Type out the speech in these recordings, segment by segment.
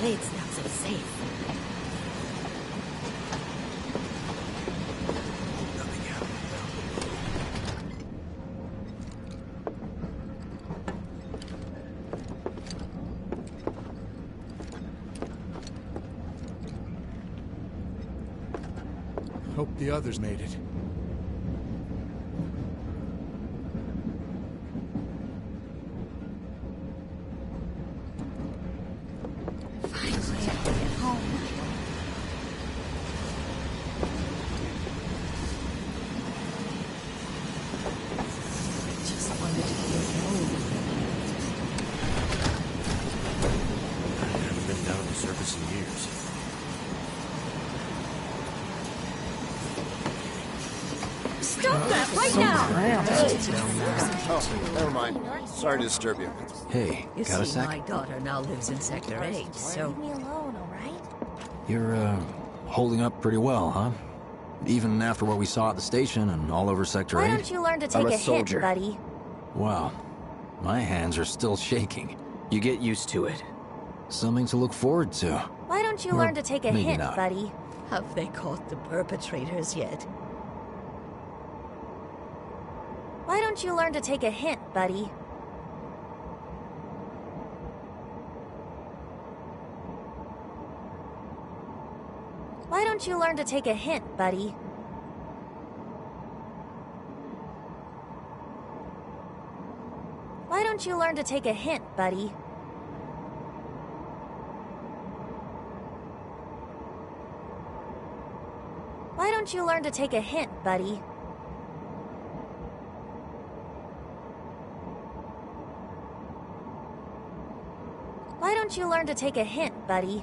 say it's not so safe. Hope the others made it. Oh, never mind. Sorry to disturb you. Hey, You got a see, sec? my daughter now lives in Sector 8, so... Leave me alone, alright? You're, holding up pretty well, huh? Even after what we saw at the station and all over Sector 8? Why don't you learn to take I'm a a hint, soldier. buddy? Wow. My hands are still shaking. You get used to it. Something to look forward to. Why don't you Or learn to take a maybe hint, not. buddy? Have they caught the perpetrators yet? Why don't you learn to take a hint, buddy? Why don't you learn to take a hint, buddy? Why don't you learn to take a hint, buddy? Why don't you learn to take a hint, buddy? Why don't you learn to take a hint, buddy?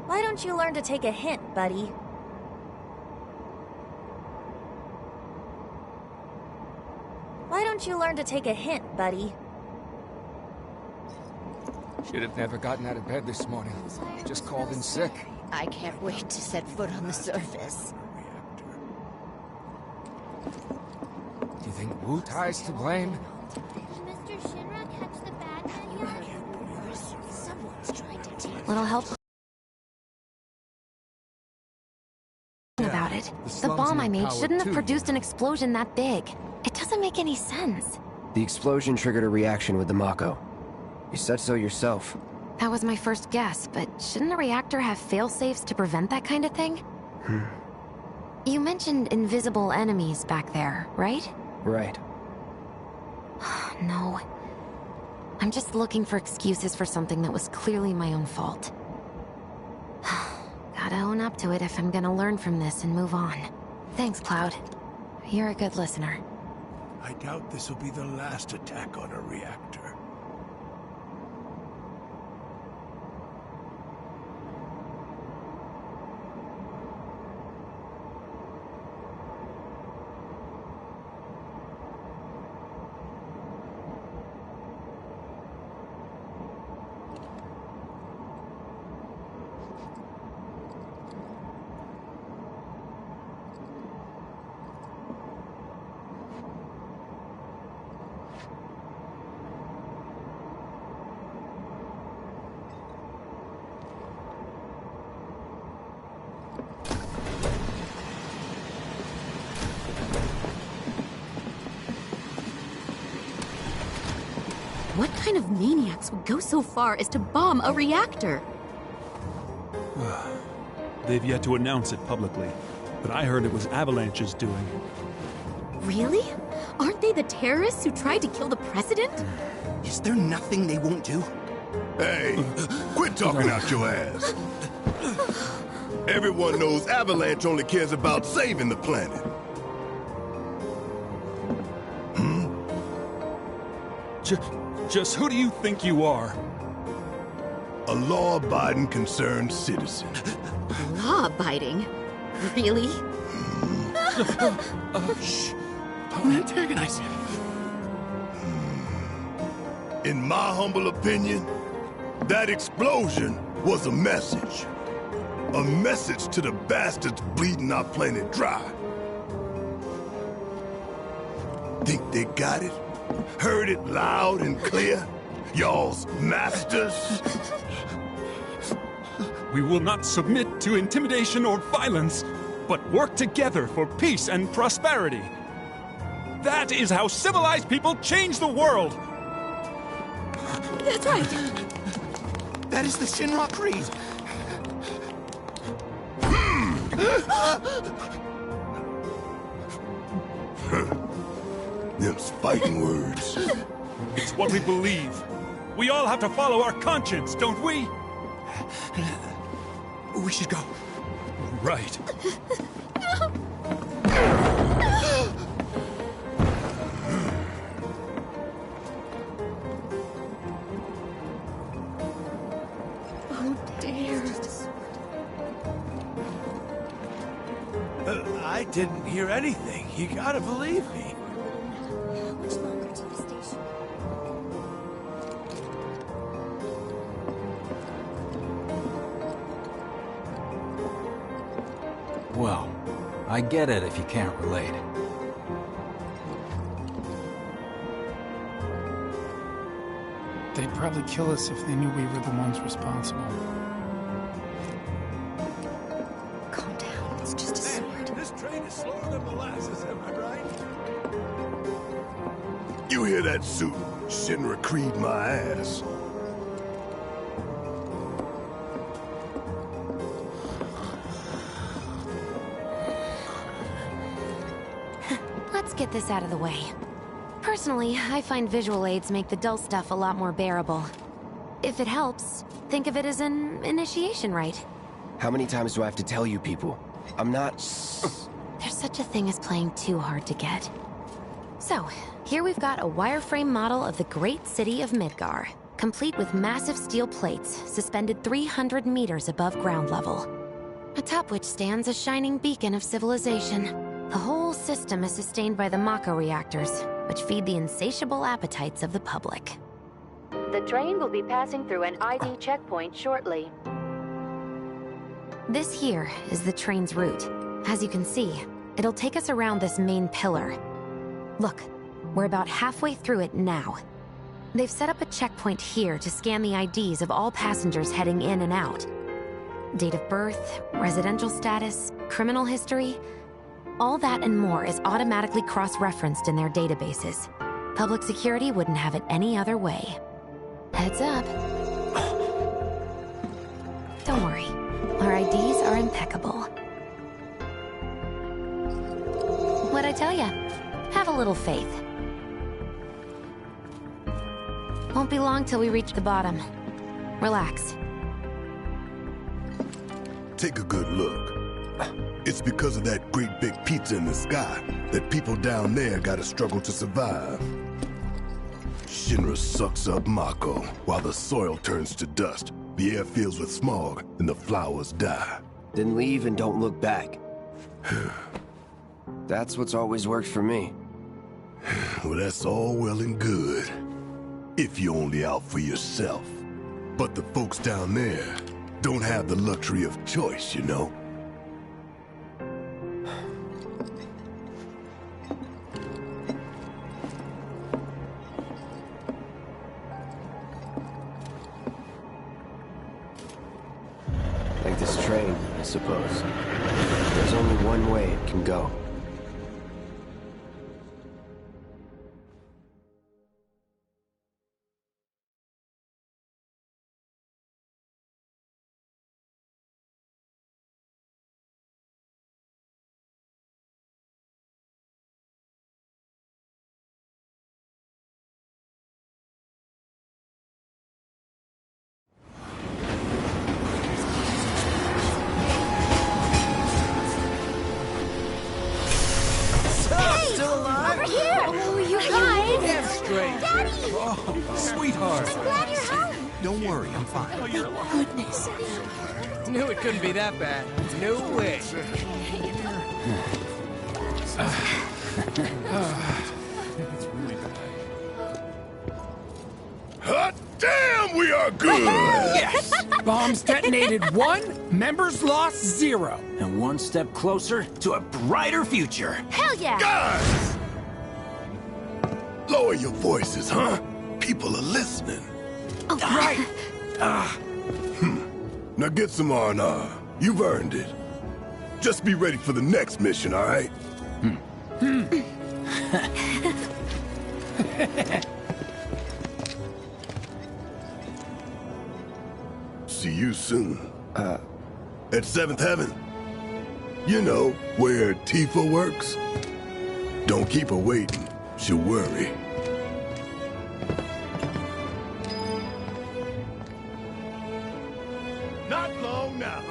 Why don't you learn to take a hint, buddy? Why don't you learn to take a hint, buddy? Should have never gotten out of bed this morning. Just called in sick. I can't wait to set foot on the surface. Do you think Wu Tai's to blame? Did Mr. Shinra catch the bad man yet? Someone's trying to take Little help about it. The bomb I made shouldn't have produced an explosion that big. It doesn't make any sense. The explosion triggered a reaction with the Mako. You said so yourself. That was my first guess, but shouldn't a reactor have fail-safes to prevent that kind of thing? You mentioned invisible enemies back there, right? Right. No. I'm just looking for excuses for something that was clearly my own fault. Gotta own up to it if I'm gonna learn from this and move on. Thanks, Cloud. You're a good listener. I doubt this will be the last attack on a reactor. What kind of maniacs would go so far as to bomb a reactor? They've yet to announce it publicly, but I heard it was Avalanche's doing. Really? Aren't they the terrorists who tried to kill the president? Is there nothing they won't do? Hey, quit talking out your ass. Everyone knows Avalanche only cares about saving the planet. Just who do you think you are? A law-abiding, concerned citizen. Law-abiding? Really? Shh. Don't antagonize him. In my humble opinion, that explosion was a message. A message to the bastards bleeding our planet dry. Think they got it? Heard it loud and clear? Y'all's masters? We will not submit to intimidation or violence, but work together for peace and prosperity. That is how civilized people change the world! That's right! That is the Shinra Creed! Them's fighting words. It's what we believe. We all have to follow our conscience, don't we? We should go. Right. Oh dear. I didn't hear anything. You gotta believe me. How much longer to the station? Well, I get it if you can't relate. They'd probably kill us if they knew we were the ones responsible. Calm down. It's just a sword. This train is slower than molasses, am I right? You hear that suit? Shinra Creed my ass. Let's get this out of the way. Personally, I find visual aids make the dull stuff a lot more bearable. If it helps, think of it as an initiation rite. How many times do I have to tell you people? I'm not... There's such a thing as playing too hard to get. So, here we've got a wireframe model of the great city of Midgar, complete with massive steel plates suspended 300 meters above ground level, atop which stands a shining beacon of civilization. The whole system is sustained by the Mako reactors, which feed the insatiable appetites of the public. The train will be passing through an ID checkpoint shortly. This here is the train's route. As you can see, it'll take us around this main pillar. Look, we're about halfway through it now. They've set up a checkpoint here to scan the IDs of all passengers heading in and out. Date of birth, residential status, criminal history, all that and more is automatically cross-referenced in their databases. Public security wouldn't have it any other way. Heads up. Don't worry, our IDs are impeccable. What'd I tell ya? Have a little faith. Won't be long till we reach the bottom. Relax. Take a good look. It's because of that great big pizza in the sky that people down there gotta struggle to survive. Shinra sucks up Mako while the soil turns to dust, the air fills with smog, and the flowers die. Then leave and don't look back. That's what's always worked for me. Well, that's all well and good. If you're only out for yourself. But the folks down there don't have the luxury of choice, you know? Like this train, I suppose. There's only one way it can go. Sweetheart. I'm glad you're home. Don't worry, I'm fine. Oh, thank goodness. Knew it couldn't be that bad. No way. Hot damn, we are good! Yes! Bombs detonated 1, members lost 0. And one step closer to a brighter future. Hell yeah! Guys! Lower your voices, huh? People are listening. Oh, right. Now get some R&R. You've earned it. Just be ready for the next mission, all right? See you soon. At 7th Heaven. You know, where Tifa works. Don't keep her waiting. She'll worry. Not long now.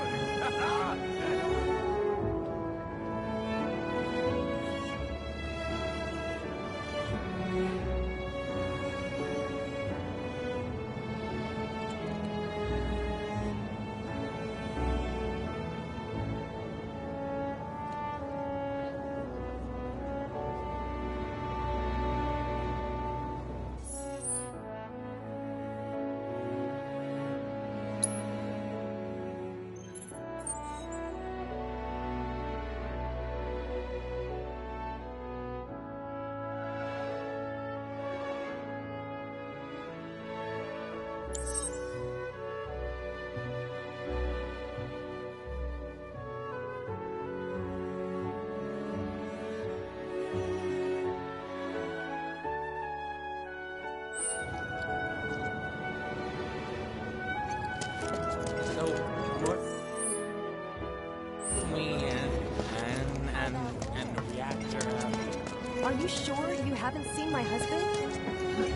Are you sure you haven't seen my husband?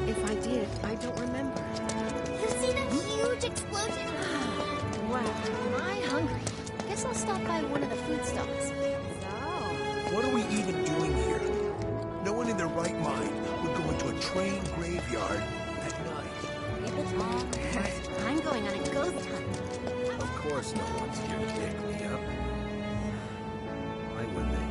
If I did, I don't remember. You see that huge explosion? Wow. Am I hungry? Guess I'll stop by one of the food stalls. What are we even doing here? No one in their right mind would go into a train graveyard at night. People talk. I'm going on a ghost hunt. Of course no one's here to pick me up. Why wouldn't they be?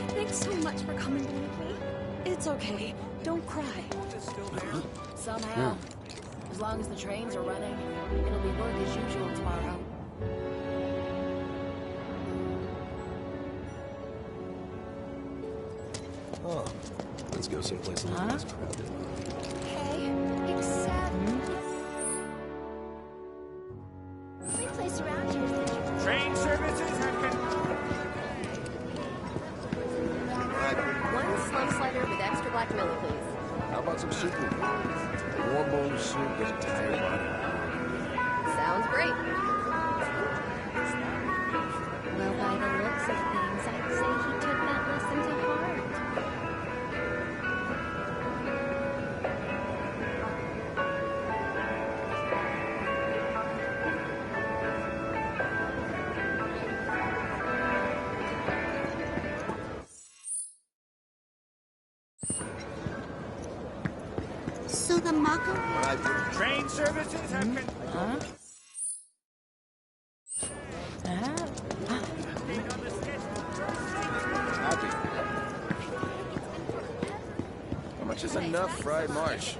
Thanks so much for coming to meet me. It's okay. Don't cry. Somehow, as long as the trains are running, it'll be work as usual tomorrow. Oh, let's go someplace a little less crowded. Okay, except... Every place around here is... Train services have been... One slow slider with extra black milk, please. How about some soup? A warm bowl of soup with a tired body. Sounds great. Well, by the looks of things, I'd say he took that lesson to heart. So the Mako... Train services have been... How much is enough fried marsh?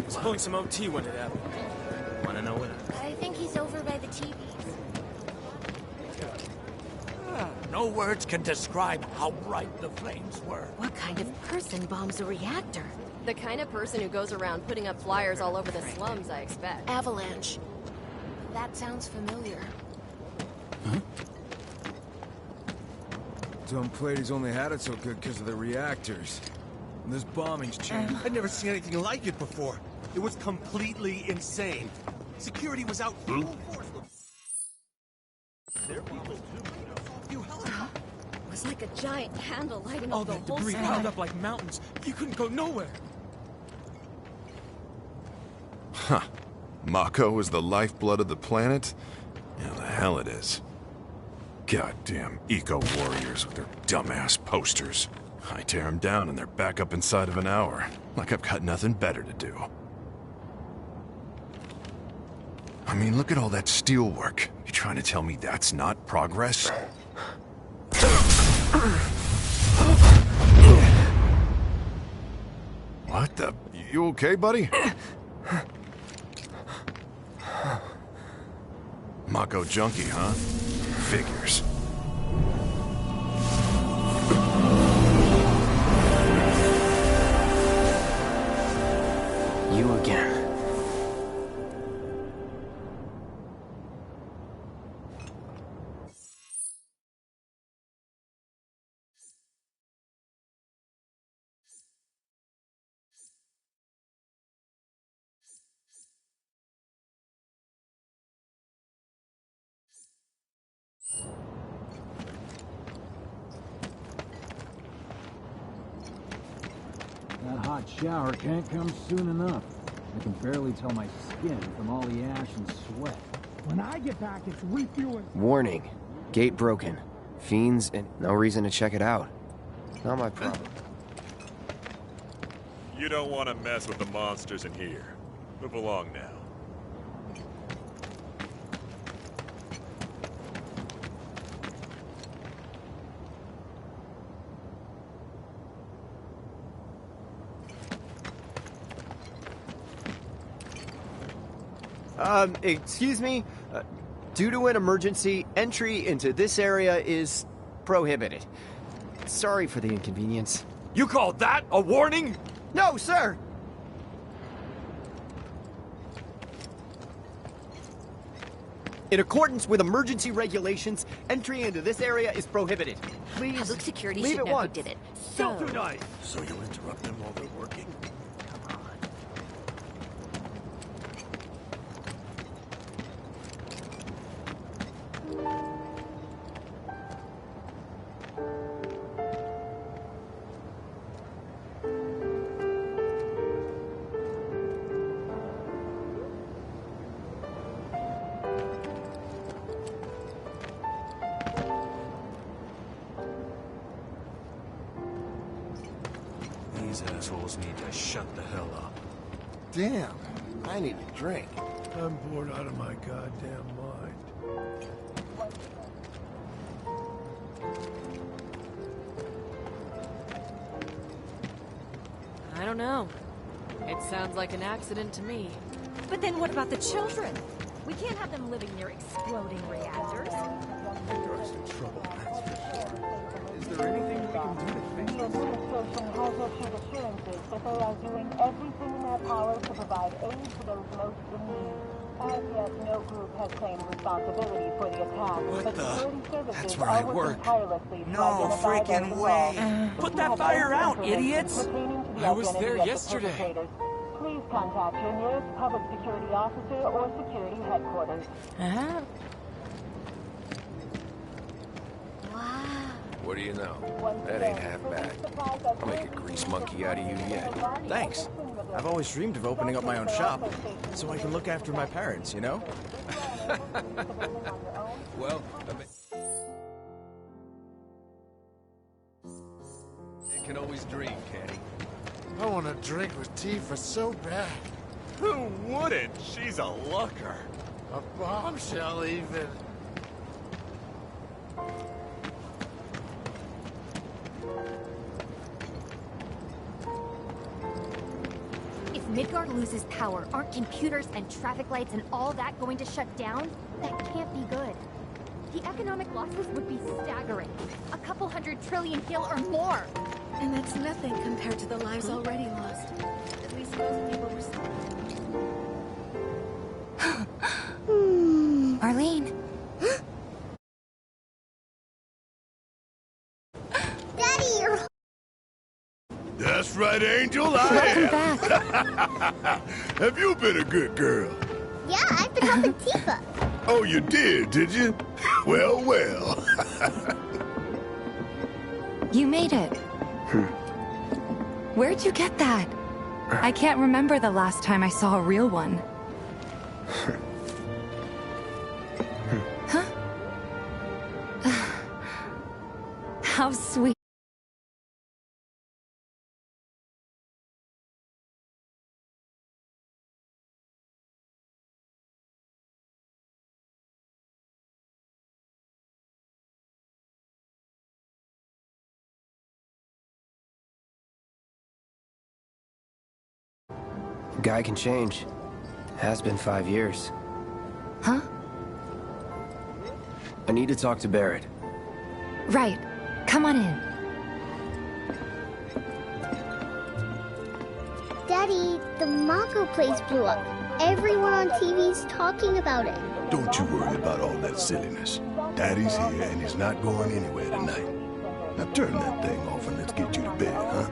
was pulling some OT when it happened. Wanna know when? I think he's over by the TVs. No words can describe how bright the flames were. What kind of person bombs a reactor? The kind of person who goes around putting up flyers all over the slums, I expect. Avalanche. That sounds familiar. Dumb Platy's only had it so good because of the reactors. And this bombing's changed. I'd never seen anything like it before. It was completely insane. Security was out full force. There are people too. It was like a giant candle lighting All up the that whole debris sky. piled up like mountains. You couldn't go nowhere. Huh. Mako is the lifeblood of the planet? Yeah, the hell it is. Goddamn eco-warriors with their dumbass posters. I tear them down and they're back up inside of an hour. Like I've got nothing better to do. I mean, look at all that steel work. You trying to tell me that's not progress? What the? You okay, buddy? Mako junkie, huh? Figures. You again. That hot shower can't come soon enough. I can barely tell my skin from all the ash and sweat. When I get back, it's refueling. Warning. Gate broken. Fiends and no reason to check it out. Not my problem. You don't want to mess with the monsters in here. Move along now. Excuse me? Due to an emergency, entry into this area is prohibited. Sorry for the inconvenience. You call that a warning? No, sir! In accordance with emergency regulations, entry into this area is prohibited. Please, Public security leave should it know who once. did it. Don't do nice. So you'll interrupt them while they're working? These assholes need to shut the hell up. Damn, I need a drink. I'm bored out of my goddamn mind. I don't know. It sounds like an accident to me. But then what about the children? We can't have them living near exploding reactors. You're in trouble, that's for sure. Is there anything we can do to fix The administration has issued assurances that they are doing everything in their power to provide aid to those most in need. As yet, no group has claimed responsibility for the attack. What but the? security services That's where I are working work. tirelessly to No identify those freaking involved. way. If Put you that have fire any out, information idiots! pertaining to the I was identity there of the yesterday. perpetrators, please contact your nearest public security officer or security headquarters. Uh-huh. What do you know? That ain't half bad. I'll make a grease monkey out of you yet. Thanks. I've always dreamed of opening up my own shop, so I can look after my parents, you know? Well, You can always dream, Kenny. I want a drink with Tifa so bad. Who wouldn't? She's a looker. A bombshell, even. If Midgard loses power, aren't computers and traffic lights and all that going to shut down? That can't be good. The economic losses would be staggering. A couple $100 trillion gil or more. And that's nothing compared to the lives already lost. At least most people were still. Arlene. Daddy, you're... That's right, Angel. Welcome back. Have you been a good girl? Yeah, I've been helping Tifa. Oh, you did you? Well, well. You made it. Where'd you get that? I can't remember the last time I saw a real one. Huh? How sweet. Guy can change. Has been 5 years. Huh? I need to talk to Barrett. Right. Come on in. Daddy, the Mako place blew up. Everyone on TV's talking about it. Don't you worry about all that silliness. Daddy's here and he's not going anywhere tonight. Now turn that thing off and let's get you to bed, huh?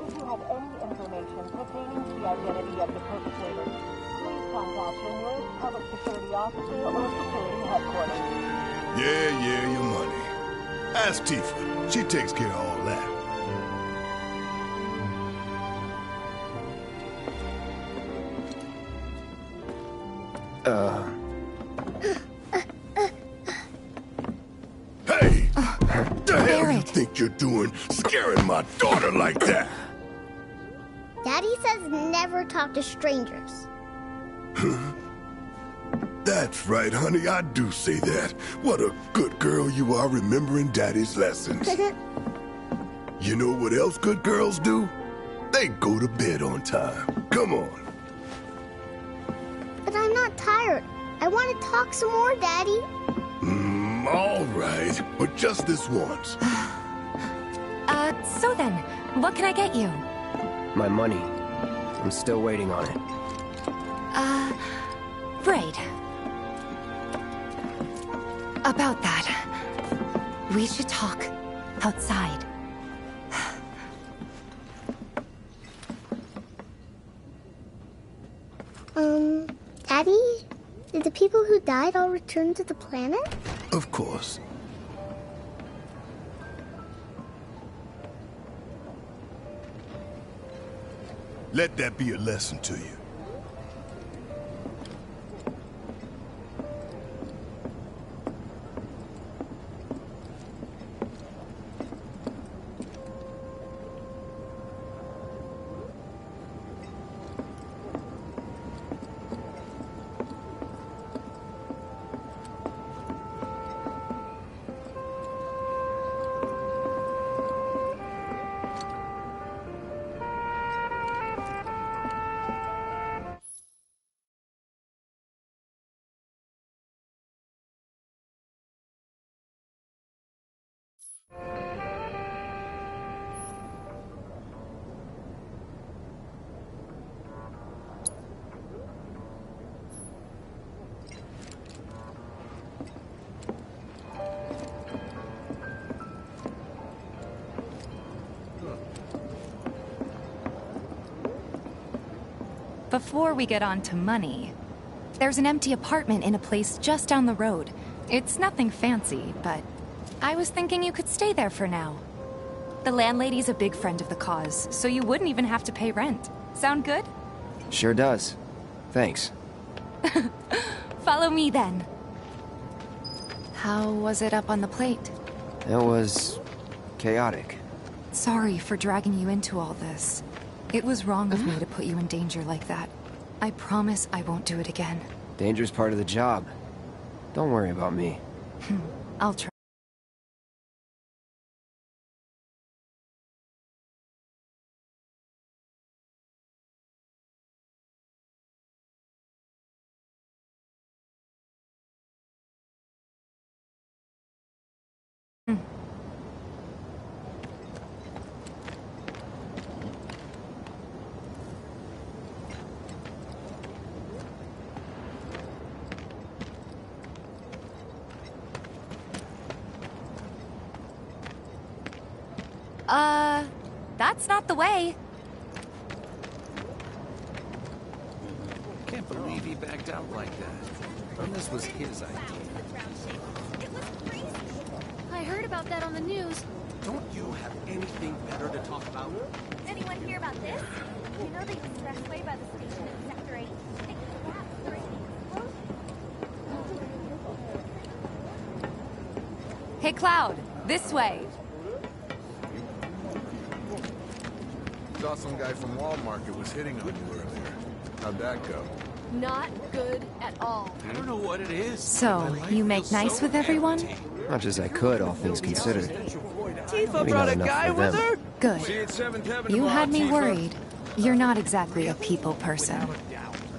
If you have any information pertaining to the identity of the perpetrator, please contact your nearest public security officer or security headquarters. Yeah, your money. Ask Tifa. She takes care of all that. Hey! What the hell you think you're doing, scaring my daughter like that? Daddy says never talk to strangers. That's right, honey, I do say that. What a good girl you are remembering Daddy's lessons. You know what else good girls do? They go to bed on time. Come on. But I'm not tired. I want to talk some more, Daddy. All right, but just this once. So then, what can I get you? My money. I'm still waiting on it. Right. About that, we should talk outside. Daddy? Did the people who died all return to the planet? Of course. Let that be a lesson to you. Before we get on to money, there's an empty apartment in a place just down the road. It's nothing fancy, but I was thinking you could stay there for now. The landlady's a big friend of the cause, so you wouldn't even have to pay rent. Sound good? Sure does. Thanks. Follow me then. How was it up on the plate? It was chaotic. Sorry for dragging you into all this. It was wrong of me to put you in danger like that. I promise I won't do it again. Danger's part of the job. Don't worry about me. I'll try. That's not the way. Can't believe he backed out like that. And this was his idea. I heard about that on the news. Don't you have anything better to talk about? Anyone hear about this? You know the expressway by the station in Sector 8? It collapsed during the explosion. Hey, Cloud, this way. Saw some guy from Wall Market was hitting on you earlier. How'd that go? Not good at all. I don't know what it is. So, you make nice with everyone? Much as I could, all things considered. Tifa Maybe brought not a enough guy for with them. her? Good. See you at 7th Heaven You tomorrow, had me Tifa. worried. You're not exactly a people person.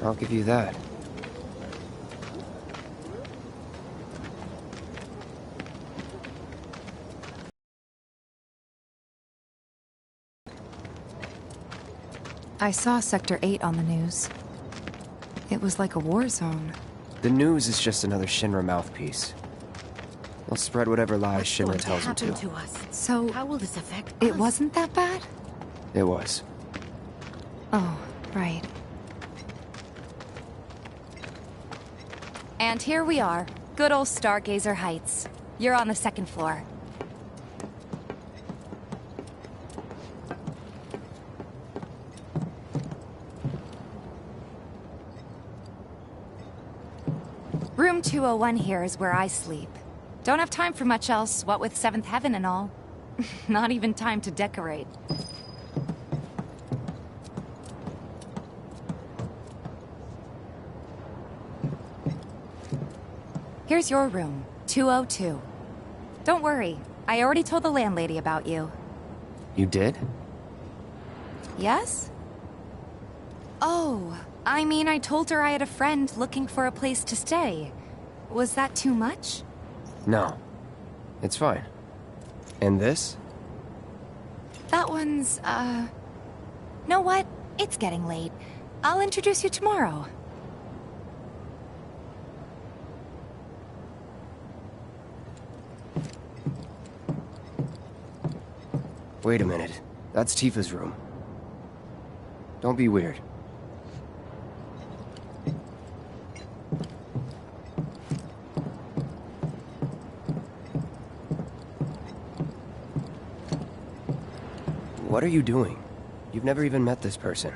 I'll give you that. I saw Sector 8 on the news. It was like a war zone. The news is just another Shinra mouthpiece. They'll spread whatever lies Shinra tells them to. us? So, How will this affect it us? wasn't that bad? It was. Oh, right. And here we are. Good old Stargazer Heights. You're on the second floor. Room 201 here is where I sleep. Don't have time for much else, what with 7th Heaven and all. Not even time to decorate. Here's your room, 202. Don't worry, I already told the landlady about you. You did? Yes? Oh, I mean, I told her I had a friend looking for a place to stay. Was that too much? No. It's fine. And this? That one's, Know what? It's getting late. I'll introduce you tomorrow. Wait a minute. That's Tifa's room. Don't be weird. What are you doing? You've never even met this person.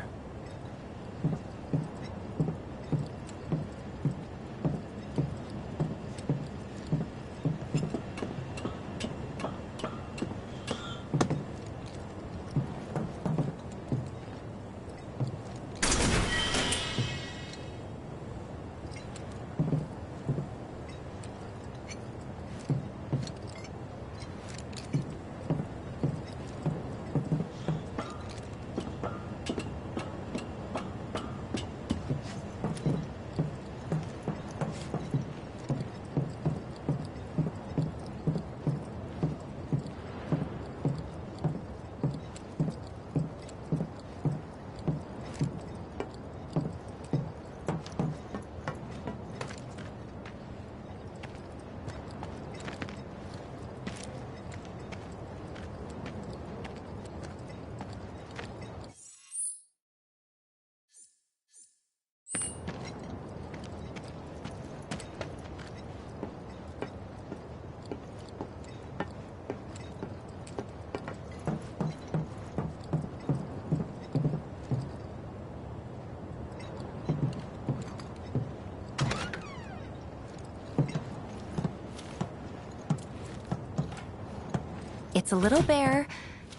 It's a little bare,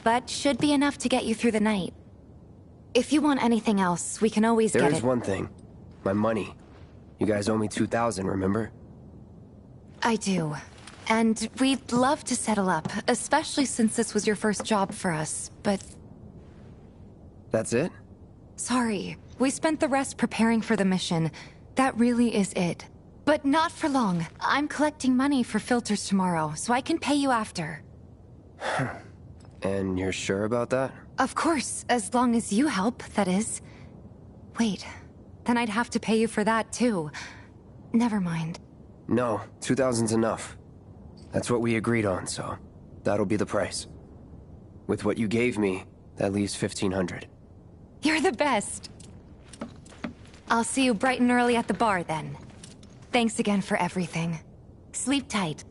but should be enough to get you through the night. If you want anything else, we can always get it. There is one thing. My money. You guys owe me 2,000, remember? I do. And we'd love to settle up, especially since this was your first job for us, but... That's it? Sorry. We spent the rest preparing for the mission. That really is it. But not for long. I'm collecting money for filters tomorrow, so I can pay you after. And you're sure about that? Of course, as long as you help, that is. Wait, then I'd have to pay you for that too. Never mind. No, 2,000's enough. That's what we agreed on, so that'll be the price. With what you gave me, that leaves 1,500. You're the best. I'll see you bright and early at the bar then. Thanks again for everything. Sleep tight.